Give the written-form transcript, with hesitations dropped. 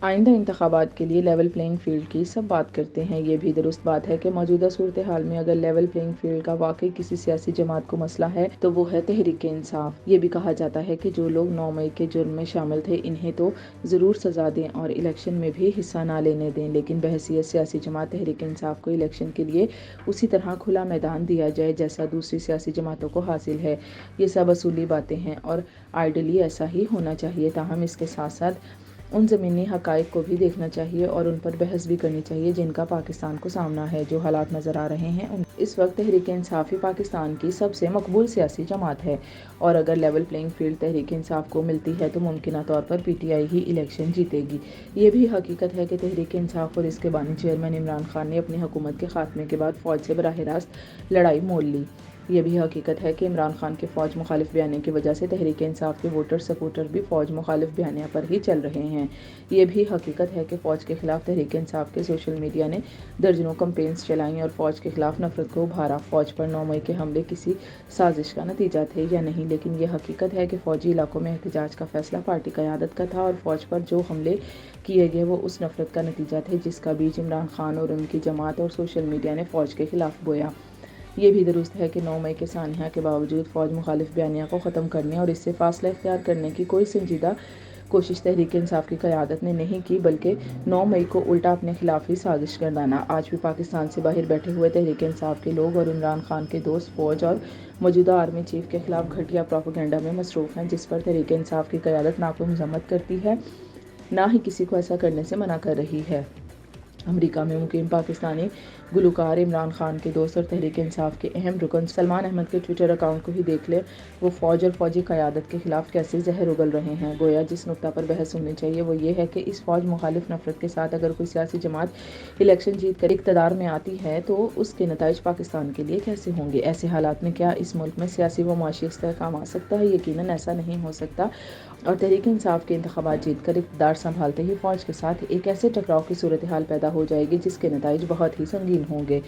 آئندہ انتخابات کے لیے لیول پلینگ فیلڈ کی سب بات کرتے ہیں۔ یہ بھی درست بات ہے کہ موجودہ صورتحال میں اگر لیول پلینگ فیلڈ کا واقعی کسی سیاسی جماعت کو مسئلہ ہے تو وہ ہے تحریک انصاف۔ یہ بھی کہا جاتا ہے کہ جو لوگ 9 مئی کے جرم میں شامل تھے انہیں تو ضرور سزا دیں اور الیکشن میں بھی حصہ نہ لینے دیں، لیکن بحیثیت سیاسی جماعت تحریک انصاف کو الیکشن کے لیے اسی طرح کھلا میدان دیا جائے جیسا دوسری سیاسی جماعتوں کو حاصل ہے۔ یہ سب اصولی باتیں ہیں اور آئیڈیلی ایسا ہی ہونا چاہیے، تاہم اس کے ساتھ ساتھ ان زمینی حقائق کو بھی دیکھنا چاہیے اور ان پر بحث بھی کرنی چاہیے جن کا پاکستان کو سامنا ہے۔ جو حالات نظر آ رہے ہیں اس وقت تحریک انصاف ہی پاکستان کی سب سے مقبول سیاسی جماعت ہے، اور اگر level playing field Tehreek Insaf کو ملتی ہے تو ممکنہ طور پر P T I he election جیتے گی۔ یہ بھی حقیقت ہے کہ تحریک انصاف اور اس کے بانی چیئرمین عمران خان نے اپنی حکومت کے خاتمے کے بعد فوج سے براہ راست لڑائی مول لی۔ یہ بھی حقیقت ہے کہ عمران خان کے فوج مخالف بیانیے کی وجہ سے تحریک انصاف کے ووٹر سپورٹر بھی فوج مخالف بیانیہ پر ہی چل رہے ہیں۔ یہ بھی حقیقت ہے کہ فوج کے خلاف تحریک انصاف کے سوشل میڈیا نے درجنوں کمپینز چلائیں اور فوج کے خلاف نفرت کو ابھارا۔ فوج پر 9 مئی کے حملے کسی سازش کا نتیجہ تھے یا نہیں، لیکن یہ حقیقت ہے کہ فوجی علاقوں میں احتجاج کا فیصلہ پارٹی قیادت کا تھا اور فوج پر جو حملے کیے گئے وہ اس نفرت کا نتیجہ تھے جس کا بیج عمران خان اور ان کی جماعت اور سوشل میڈیا نے فوج کے خلاف بویا۔ یہ بھی درست ہے کہ 9 مئی کے سانحہ کے باوجود فوج مخالف بیانیہ کو ختم کرنے اور اس سے فاصلہ اختیار کرنے کی کوئی سنجیدہ کوشش تحریک انصاف کی قیادت نے نہیں کی، بلکہ 9 مئی کو الٹا اپنے خلاف ہی سازش گردانا۔ آج بھی پاکستان سے باہر بیٹھے ہوئے تحریک انصاف کے لوگ اور عمران خان کے دوست فوج اور موجودہ آرمی چیف کے خلاف گھٹیا پروپیگنڈا میں مصروف ہیں جس پر تحریک انصاف کی قیادت نہ کوئی مذمت کرتی ہے نہ ہی کسی کو ایسا کرنے سے منع کر رہی ہے۔ امریکہ میں مقیم پاکستانی گلوکار عمران خان کے دوست اور تحریک انصاف کے اہم رکن سلمان احمد کے ٹویٹر اکاؤنٹ کو ہی دیکھ لیں، وہ فوج اور فوجی قیادت کے خلاف کیسے زہر اگل رہے ہیں۔ گویا جس نقطہ پر بحث ہونی چاہیے وہ یہ ہے کہ اس فوج مخالف نفرت کے ساتھ اگر کوئی سیاسی جماعت الیکشن جیت کر اقتدار میں آتی ہے تو اس کے نتائج پاکستان کے لیے کیسے ہوں گے۔ ایسے حالات میں کیا اس ملک میں سیاسی و معاشی استحکام آ سکتا ہے؟ یقیناً ایسا نہیں ہو سکتا، اور تحریک انصاف کے انتخابات جیت کر اقتدار سنبھالتے ہی فوج کے ساتھ ایک ایسے ٹکراؤ کی صورتحال پیدا ہو جائے گی جس کے نتائج بہت ہی سنگین ہوں گے۔